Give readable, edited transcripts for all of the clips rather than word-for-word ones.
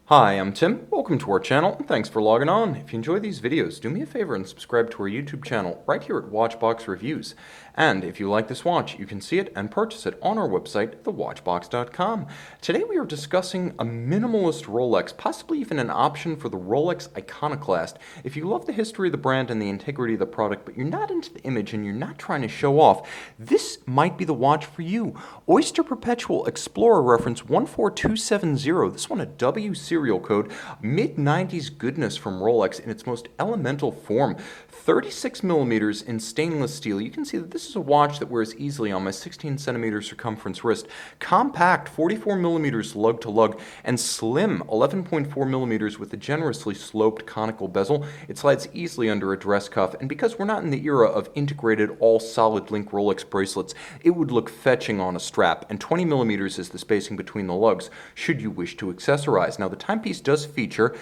Hi, I'm Tim. Welcome to our channel, and thanks for logging on. If you enjoy these videos, do me a favor and subscribe to our YouTube channel right here at Watchbox Reviews. And if you like this watch, you can see it and purchase it on our website, thewatchbox.com. Today we are discussing a minimalist Rolex, possibly even an option for the Rolex Iconoclast. If you love the history of the brand and the integrity of the product, but you're not into the image and you're not trying to show off, this might be the watch for you. Oyster Perpetual Explorer reference 14270. This one a W serial code, mid-90s goodness from Rolex in its most elemental form. 36 millimeters in stainless steel. You can see that this is a watch that wears easily on my 16 centimeter circumference wrist. Compact 44 millimeters lug to lug and slim 11.4 millimeters with a generously sloped conical bezel. It slides easily under a dress cuff, and because we're not in the era of integrated all solid link Rolex bracelets, it would look fetching on a strap, and 20 millimeters is the spacing between the lugs should you wish to accessorize. Now the timepiece does feature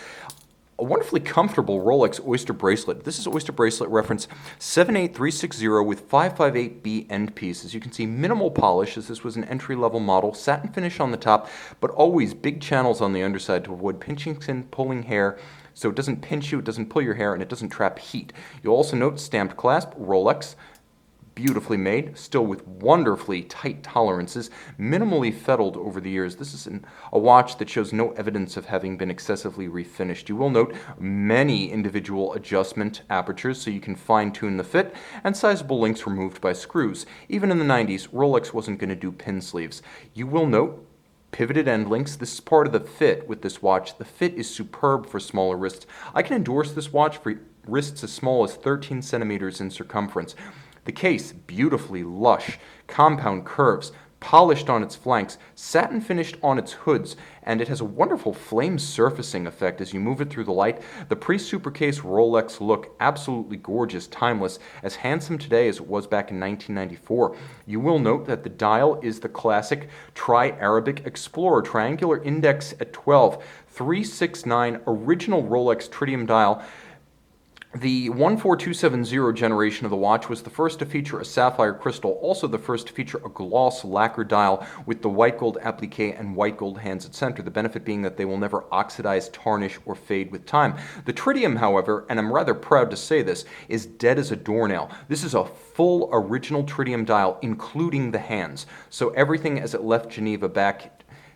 a wonderfully comfortable Rolex Oyster bracelet. This is Oyster bracelet reference 78360 with 558B end piece. As you can see, minimal polish, as this was an entry-level model, satin finish on the top, but always big channels on the underside to avoid pinching skin, pulling hair, so it doesn't pinch you, it doesn't pull your hair, and it doesn't trap heat. You'll also note stamped clasp, Rolex, beautifully made, still with wonderfully tight tolerances, minimally fettled over the years. This is a watch that shows no evidence of having been excessively refinished. You will note many individual adjustment apertures so you can fine-tune the fit, and sizable links removed by screws. Even in the 90s, Rolex wasn't going to do pin sleeves. You will note pivoted end links. This is part of the fit with this watch. The fit is superb for smaller wrists. I can endorse this watch for wrists as small as 13 centimeters in circumference. The case, beautifully lush, compound curves, polished on its flanks, satin finished on its hoods, and it has a wonderful flame surfacing effect as you move it through the light. The pre-super case Rolex look, absolutely gorgeous, timeless, as handsome today as it was back in 1994. You will note that the dial is the classic Tri-Arabic Explorer, triangular index at 12, 369, original Rolex tritium dial. The 14270 generation of the watch was the first to feature a sapphire crystal, also the first to feature a gloss lacquer dial with the white gold applique and white gold hands at center, the benefit being that they will never oxidize, tarnish, or fade with time. The tritium, however, and I'm rather proud to say this, is dead as a doornail. This is a full original tritium dial, including the hands, so everything as it left Geneva back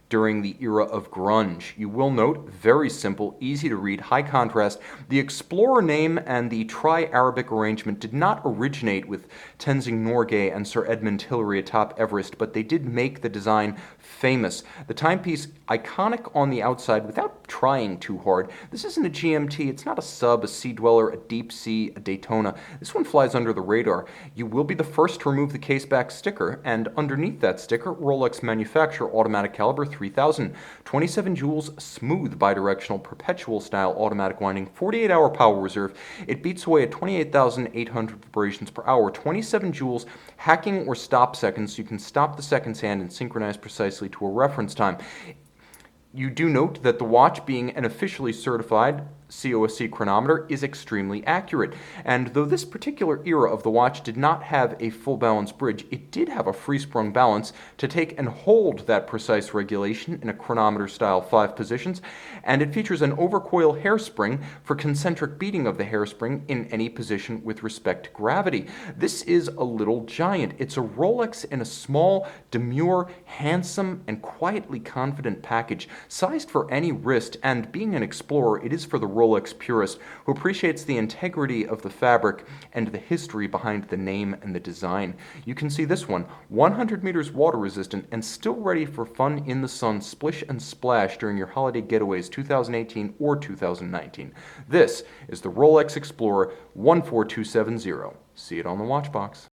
during the era of grunge. You will note, very simple, easy to read, high contrast. The Explorer name and the Tri-Arabic arrangement did not originate with Tenzing Norgay and Sir Edmund Hillary atop Everest, but they did make the design famous. The timepiece, iconic on the outside without trying too hard. This isn't a GMT, it's not a sub, a Sea Dweller, a Deep Sea, a Daytona. This one flies under the radar. You will be the first to remove the caseback sticker, and underneath that sticker, Rolex manufacturer automatic caliber 3000, 27 joules, smooth bidirectional perpetual style automatic winding, 48-hour power reserve. It beats away at 28,800 vibrations per hour, 27 joules, hacking or stop seconds, so you can stop the seconds hand and synchronize precisely to a reference time. You do note that the watch, being an officially certified COSC chronometer, is extremely accurate, and though this particular era of the watch did not have a full balance bridge, it did have a free-sprung balance to take and hold that precise regulation in a chronometer style 5 positions, and it features an overcoil hairspring for concentric beating of the hairspring in any position with respect to gravity. This is a little giant. It's a Rolex in a small, demure, handsome, and quietly confident package, sized for any wrist, and being an Explorer, it is for the Rolex purist who appreciates the integrity of the fabric and the history behind the name and the design. You can see this one, 100 meters water resistant and still ready for fun in the sun, splish and splash during your holiday getaways 2018 or 2019. This is the Rolex Explorer 14270. See it on the watch box.